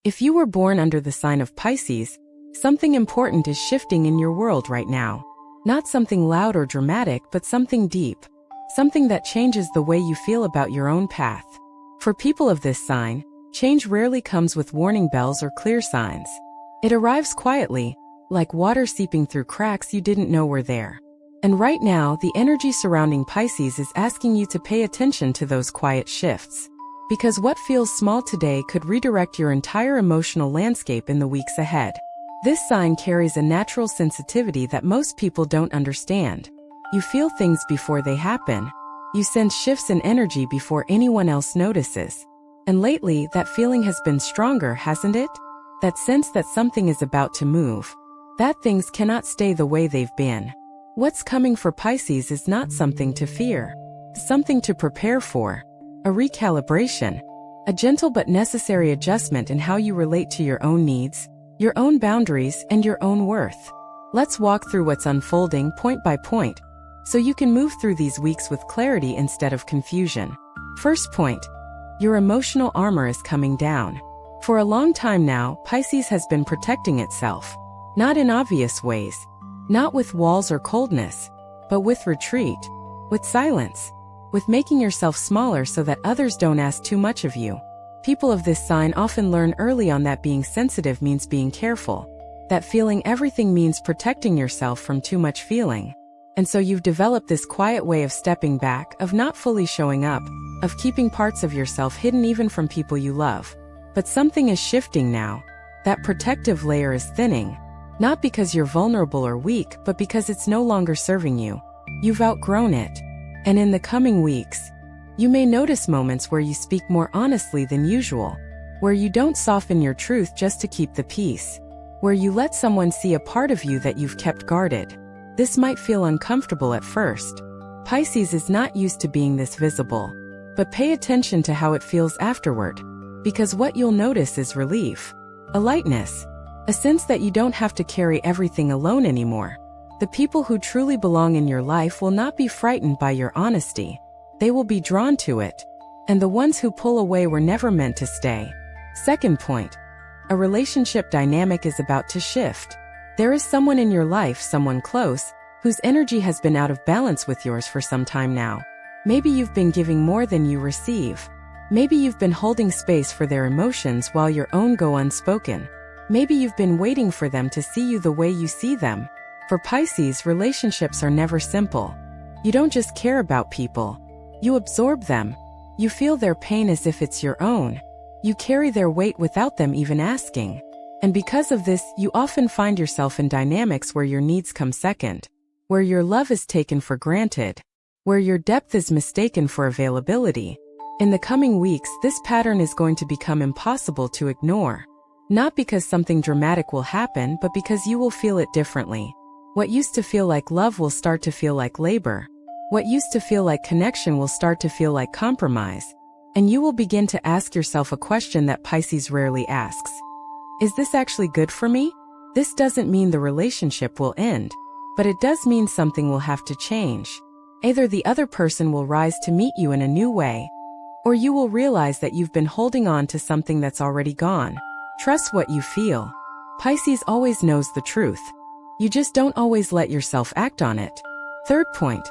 If you were born under the sign of Pisces, something important is shifting in your world right now. Not something loud or dramatic, but something deep. Something that changes the way you feel about your own path. For people of this sign, change rarely comes with warning bells or clear signs. It arrives quietly, like water seeping through cracks you didn't know were there. And right now, the energy surrounding Pisces is asking you to pay attention to those quiet shifts. Because what feels small today could redirect your entire emotional landscape in the weeks ahead. This sign carries a natural sensitivity that most people don't understand. You feel things before they happen. You sense shifts in energy before anyone else notices. And lately, that feeling has been stronger, hasn't it? That sense that something is about to move. That things cannot stay the way they've been. What's coming for Pisces is not something to fear. Something to prepare for. A recalibration. A gentle but necessary adjustment in how you relate to your own needs, your own boundaries, and your own worth. Let's walk through what's unfolding point by point, so you can move through these weeks with clarity instead of confusion. First point. Your emotional armor is coming down. For a long time now, Pisces has been protecting itself. Not in obvious ways. Not with walls or coldness, but with retreat. With silence. With making yourself smaller so that others don't ask too much of you. People of this sign often learn early on that being sensitive means being careful. That feeling everything means protecting yourself from too much feeling. And so you've developed this quiet way of stepping back, of not fully showing up, of keeping parts of yourself hidden even from people you love. But something is shifting now. That protective layer is thinning. Not because you're vulnerable or weak, but because it's no longer serving you. You've outgrown it. And in the coming weeks, you may notice moments where you speak more honestly than usual, where you don't soften your truth just to keep the peace, where you let someone see a part of you that you've kept guarded. This might feel uncomfortable at first. Pisces is not used to being this visible, but pay attention to how it feels afterward, because what you'll notice is relief, a lightness, a sense that you don't have to carry everything alone anymore. The people who truly belong in your life will not be frightened by your honesty. They will be drawn to it. And the ones who pull away were never meant to stay. Second point. A relationship dynamic is about to shift. There is someone in your life, someone close, whose energy has been out of balance with yours for some time now. Maybe you've been giving more than you receive. Maybe you've been holding space for their emotions while your own go unspoken. Maybe you've been waiting for them to see you the way you see them. For Pisces, relationships are never simple. You don't just care about people. You absorb them. You feel their pain as if it's your own. You carry their weight without them even asking. And because of this, you often find yourself in dynamics where your needs come second, where your love is taken for granted, where your depth is mistaken for availability. In the coming weeks, this pattern is going to become impossible to ignore. Not because something dramatic will happen, but because you will feel it differently. What used to feel like love will start to feel like labor. What used to feel like connection will start to feel like compromise. And you will begin to ask yourself a question that Pisces rarely asks. Is this actually good for me? This doesn't mean the relationship will end, but it does mean something will have to change. Either the other person will rise to meet you in a new way, or you will realize that you've been holding on to something that's already gone. Trust what you feel. Pisces always knows the truth. You just don't always let yourself act on it. Third point.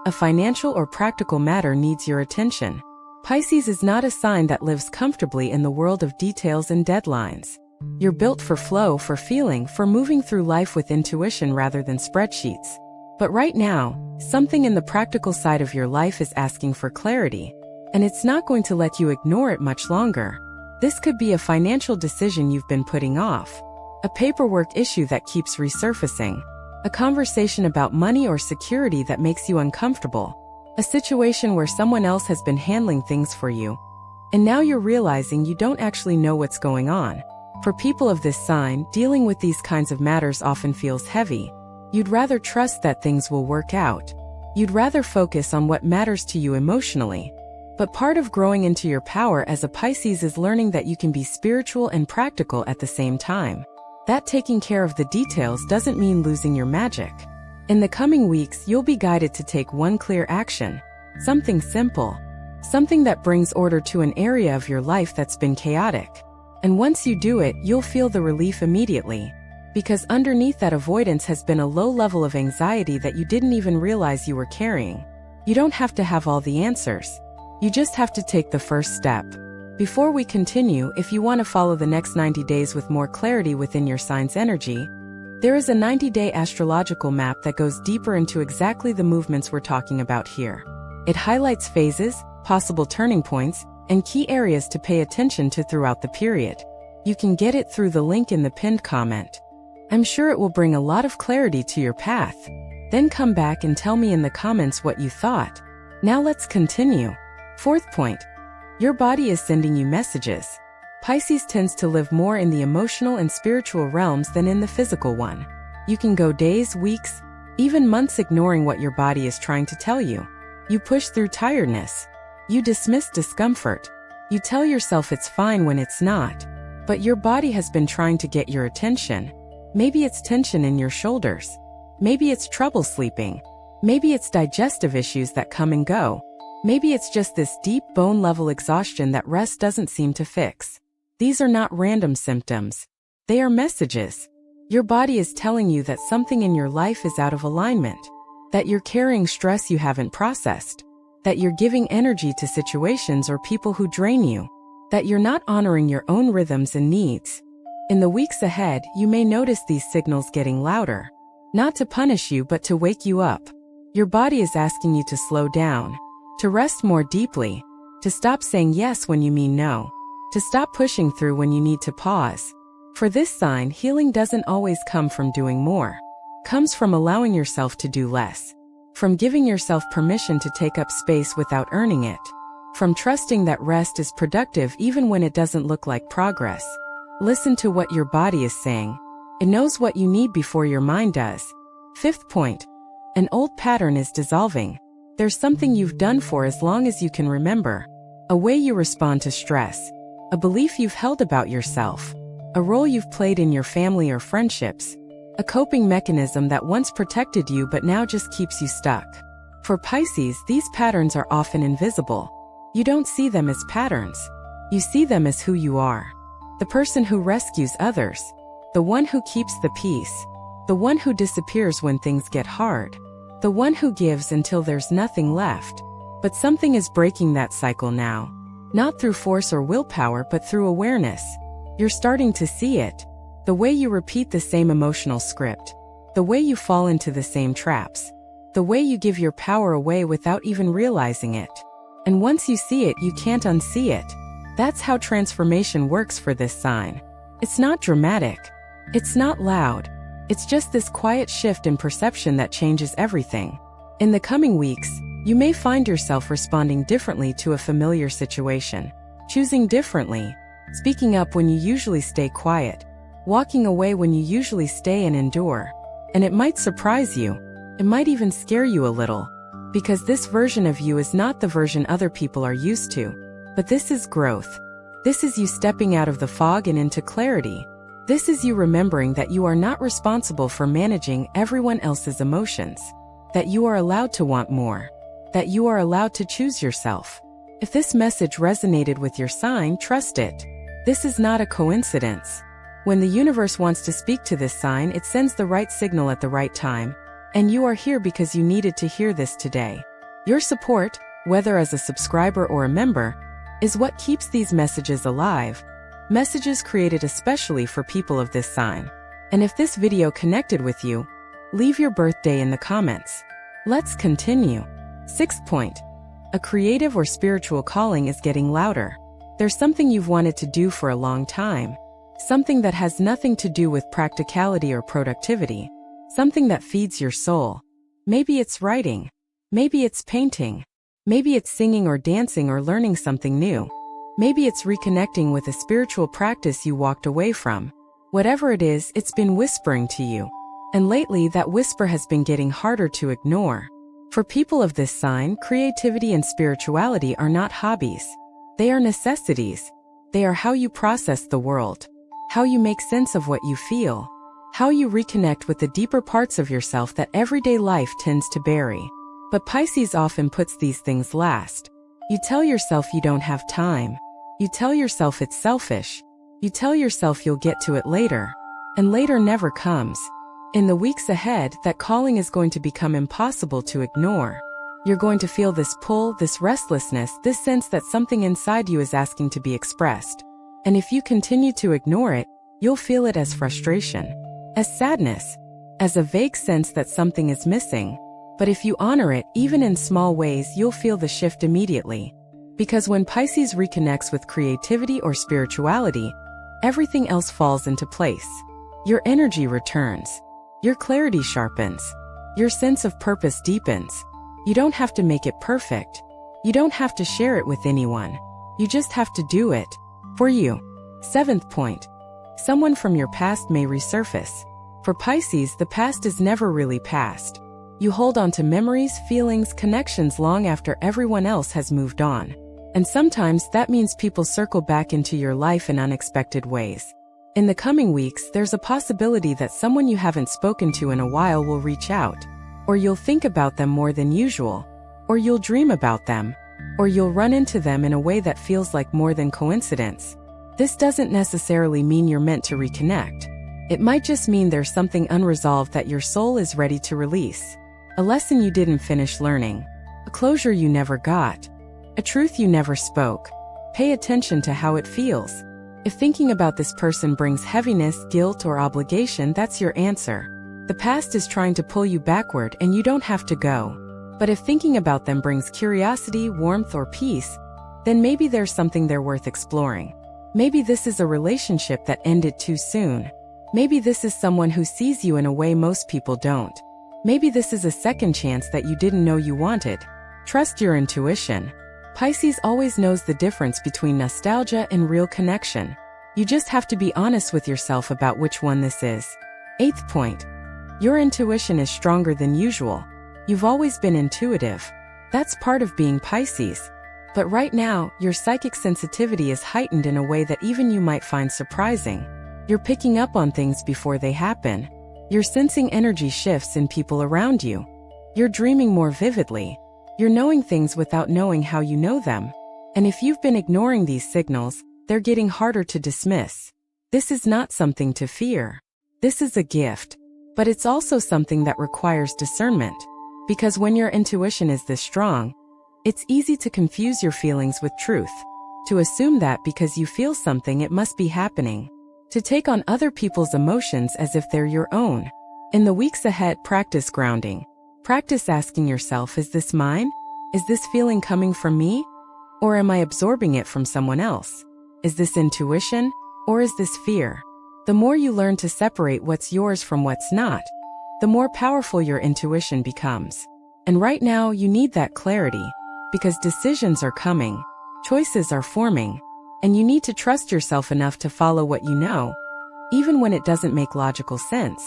A financial or practical matter needs your attention. Pisces is not a sign that lives comfortably in the world of details and deadlines. You're built for flow, for feeling, for moving through life with intuition rather than spreadsheets. But right now, something in the practical side of your life is asking for clarity, and it's not going to let you ignore it much longer. This could be a financial decision you've been putting off. A paperwork issue that keeps resurfacing. A conversation about money or security that makes you uncomfortable. A situation where someone else has been handling things for you. And now you're realizing you don't actually know what's going on. For people of this sign, dealing with these kinds of matters often feels heavy. You'd rather trust that things will work out. You'd rather focus on what matters to you emotionally. But part of growing into your power as a Pisces is learning that you can be spiritual and practical at the same time. That taking care of the details doesn't mean losing your magic. In the coming weeks, you'll be guided to take one clear action. Something simple. Something that brings order to an area of your life that's been chaotic. And once you do it, you'll feel the relief immediately. Because underneath that avoidance has been a low level of anxiety that you didn't even realize you were carrying. You don't have to have all the answers. You just have to take the first step. Before we continue, if you want to follow the next 90 days with more clarity within your sign's energy, there is a 90-day astrological map that goes deeper into exactly the movements we're talking about here. It highlights phases, possible turning points, and key areas to pay attention to throughout the period. You can get it through the link in the pinned comment. I'm sure it will bring a lot of clarity to your path. Then come back and tell me in the comments what you thought. Now let's continue. Fourth point. Your body is sending you messages. Pisces tends to live more in the emotional and spiritual realms than in the physical one. You can go days, weeks, even months ignoring what your body is trying to tell you. You push through tiredness. You dismiss discomfort. You tell yourself it's fine when it's not. But your body has been trying to get your attention. Maybe it's tension in your shoulders. Maybe it's trouble sleeping. Maybe it's digestive issues that come and go. Maybe it's just this deep bone-level exhaustion that rest doesn't seem to fix. These are not random symptoms. They are messages. Your body is telling you that something in your life is out of alignment, that you're carrying stress you haven't processed, that you're giving energy to situations or people who drain you, that you're not honoring your own rhythms and needs. In the weeks ahead, you may notice these signals getting louder. Not to punish you, but to wake you up. Your body is asking you to slow down, to rest more deeply, to stop saying yes when you mean no, to stop pushing through when you need to pause. For this sign, healing doesn't always come from doing more. Comes from allowing yourself to do less. From giving yourself permission to take up space without earning it. From trusting that rest is productive even when it doesn't look like progress. Listen to what your body is saying. It knows what you need before your mind does. Fifth point. An old pattern is dissolving. There's something you've done for as long as you can remember. A way you respond to stress. A belief you've held about yourself. A role you've played in your family or friendships. A coping mechanism that once protected you but now just keeps you stuck. For Pisces, these patterns are often invisible. You don't see them as patterns. You see them as who you are. The person who rescues others. The one who keeps the peace. The one who disappears when things get hard. The one who gives until there's nothing left. But something is breaking that cycle now. Not through force or willpower, but through awareness. You're starting to see it. The way you repeat the same emotional script. The way you fall into the same traps. The way you give your power away without even realizing it. And once you see it, you can't unsee it. That's how transformation works for this sign. It's not dramatic. It's not loud. It's just this quiet shift in perception that changes everything. In the coming weeks, you may find yourself responding differently to a familiar situation. Choosing differently. Speaking up when you usually stay quiet. Walking away when you usually stay and endure. And it might surprise you. It might even scare you a little. Because this version of you is not the version other people are used to. But this is growth. This is you stepping out of the fog and into clarity. This is you remembering that you are not responsible for managing everyone else's emotions. That you are allowed to want more. That you are allowed to choose yourself. If this message resonated with your sign, trust it. This is not a coincidence. When the universe wants to speak to this sign, it sends the right signal at the right time. And you are here because you needed to hear this today. Your support, whether as a subscriber or a member, is what keeps these messages alive. Messages created especially for people of this sign. And if this video connected with you, leave your birthday in the comments. Let's continue. Sixth point. A creative or spiritual calling is getting louder. There's something you've wanted to do for a long time. Something that has nothing to do with practicality or productivity. Something that feeds your soul. Maybe it's writing. Maybe it's painting. Maybe it's singing or dancing or learning something new. Maybe it's reconnecting with a spiritual practice you walked away from. Whatever it is, it's been whispering to you. And lately, that whisper has been getting harder to ignore. For people of this sign, creativity and spirituality are not hobbies. They are necessities. They are how you process the world. How you make sense of what you feel. How you reconnect with the deeper parts of yourself that everyday life tends to bury. But Pisces often puts these things last. You tell yourself you don't have time. You tell yourself it's selfish. You tell yourself you'll get to it later, and later never comes. In the weeks ahead, that calling is going to become impossible to ignore. You're going to feel this pull, this restlessness, this sense that something inside you is asking to be expressed. And if you continue to ignore it, you'll feel it as frustration, as sadness, as a vague sense that something is missing. But if you honor it, even in small ways, you'll feel the shift immediately. Because when Pisces reconnects with creativity or spirituality, everything else falls into place. Your energy returns. Your clarity sharpens. Your sense of purpose deepens. You don't have to make it perfect. You don't have to share it with anyone. You just have to do it. For you. 7th point. Someone from your past may resurface. For Pisces, the past is never really past. You hold on to memories, feelings, connections long after everyone else has moved on. And sometimes that means people circle back into your life in unexpected ways. In the coming weeks, there's a possibility that someone you haven't spoken to in a while will reach out. Or you'll think about them more than usual. Or you'll dream about them. Or you'll run into them in a way that feels like more than coincidence. This doesn't necessarily mean you're meant to reconnect. It might just mean there's something unresolved that your soul is ready to release. A lesson you didn't finish learning. A closure you never got. A truth you never spoke. Pay attention to how it feels. If thinking about this person brings heaviness, guilt, or obligation, that's your answer. The past is trying to pull you backward and you don't have to go. But if thinking about them brings curiosity, warmth, or peace, then maybe there's something there worth exploring. Maybe this is a relationship that ended too soon. Maybe this is someone who sees you in a way most people don't. Maybe this is a second chance that you didn't know you wanted. Trust your intuition. Pisces always knows the difference between nostalgia and real connection. You just have to be honest with yourself about which one this is. 8th point. Your intuition is stronger than usual. You've always been intuitive. That's part of being Pisces. But right now, your psychic sensitivity is heightened in a way that even you might find surprising. You're picking up on things before they happen. You're sensing energy shifts in people around you. You're dreaming more vividly. You're knowing things without knowing how you know them. And if you've been ignoring these signals, they're getting harder to dismiss. This is not something to fear. This is a gift. But it's also something that requires discernment. Because when your intuition is this strong, it's easy to confuse your feelings with truth. To assume that because you feel something it must be happening. To take on other people's emotions as if they're your own. In the weeks ahead, practice grounding. Practice asking yourself, is this mine? Is this feeling coming from me? Or am I absorbing it from someone else? Is this intuition? Or is this fear? The more you learn to separate what's yours from what's not, the more powerful your intuition becomes. And right now you need that clarity, because decisions are coming, choices are forming, and you need to trust yourself enough to follow what you know, even when it doesn't make logical sense.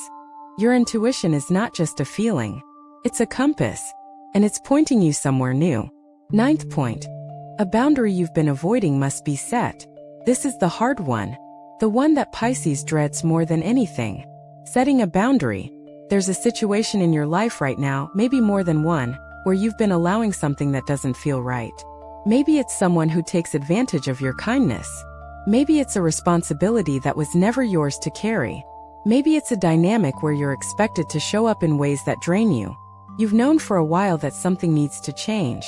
Your intuition is not just a feeling. It's a compass, and it's pointing you somewhere new. 9th point. A boundary you've been avoiding must be set. This is the hard one. The one that Pisces dreads more than anything. Setting a boundary. There's a situation in your life right now, maybe more than one, where you've been allowing something that doesn't feel right. Maybe it's someone who takes advantage of your kindness. Maybe it's a responsibility that was never yours to carry. Maybe it's a dynamic where you're expected to show up in ways that drain you. You've known for a while that something needs to change,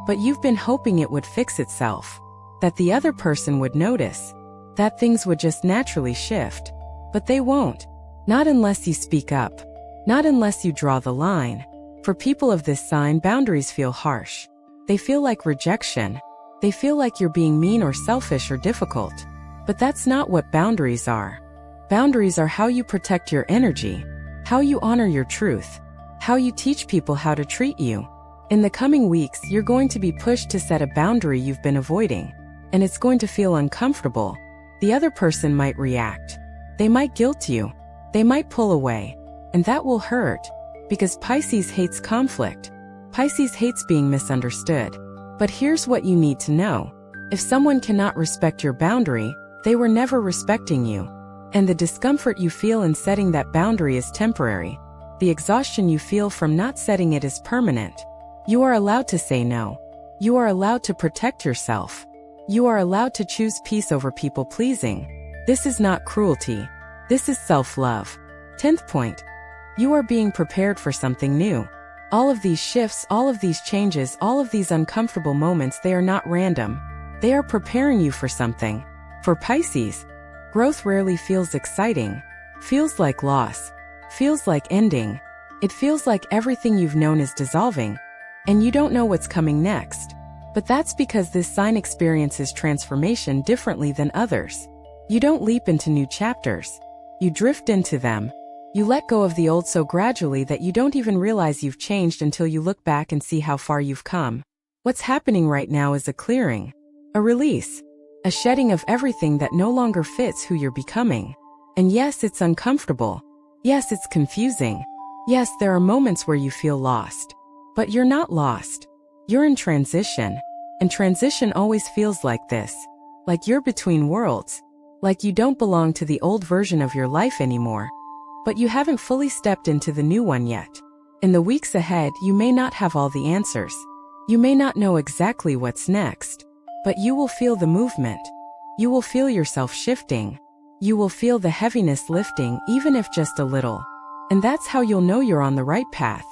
but you've been hoping it would fix itself, that the other person would notice, that things would just naturally shift. But they won't. Not unless you speak up. Not unless you draw the line. For people of this sign, boundaries feel harsh. They feel like rejection. They feel like you're being mean or selfish or difficult. But that's not what boundaries are. Boundaries are how you protect your energy, how you honor your truth, how you teach people how to treat you. In the coming weeks, you're going to be pushed to set a boundary you've been avoiding, and it's going to feel uncomfortable. The other person might react. They might guilt you. They might pull away. And that will hurt, because Pisces hates conflict. Pisces hates being misunderstood. But here's what you need to know. If someone cannot respect your boundary, they were never respecting you. And the discomfort you feel in setting that boundary is temporary. The exhaustion you feel from not setting it is permanent. You are allowed to say no. You are allowed to protect yourself. You are allowed to choose peace over people pleasing. This is not cruelty. This is self-love. 10th point. You are being prepared for something new. All of these shifts, all of these changes, all of these uncomfortable moments, they are not random. They are preparing you for something. For Pisces, growth rarely feels exciting. Feels like loss. Feels like ending. It feels like everything you've known is dissolving, and you don't know what's coming next. But that's because this sign experiences transformation differently than others. You don't leap into new chapters. You drift into them. You let go of the old so gradually that you don't even realize you've changed until you look back and see how far you've come. What's happening right now is a clearing, a release, a shedding of everything that no longer fits who you're becoming. And yes, it's uncomfortable. Yes, it's confusing. Yes, there are moments where you feel lost. But you're not lost. You're in transition. And transition always feels like this. Like you're between worlds. Like you don't belong to the old version of your life anymore. But you haven't fully stepped into the new one yet. In the weeks ahead, you may not have all the answers. You may not know exactly what's next. But you will feel the movement. You will feel yourself shifting. You will feel the heaviness lifting, even if just a little. And that's how you'll know you're on the right path.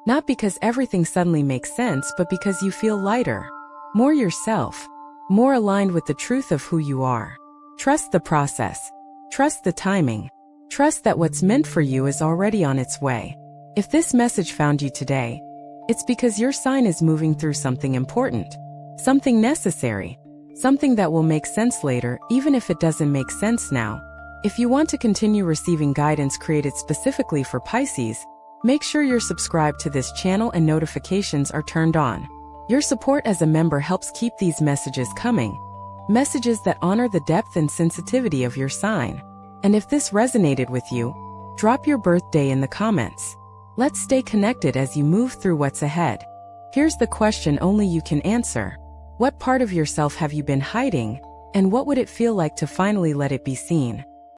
Not because everything suddenly makes sense, but because you feel lighter. More yourself. More aligned with the truth of who you are. Trust the process. Trust the timing. Trust that what's meant for you is already on its way. If this message found you today, it's because your sign is moving through something important. Something necessary. Something that will make sense later, even if it doesn't make sense now. If you want to continue receiving guidance created specifically for Pisces, make sure you're subscribed to this channel and notifications are turned on. Your support as a member helps keep these messages coming. Messages that honor the depth and sensitivity of your sign. And if this resonated with you, drop your birthday in the comments. Let's stay connected as you move through what's ahead. Here's the question only you can answer. What part of yourself have you been hiding, and what would it feel like to finally let it be seen?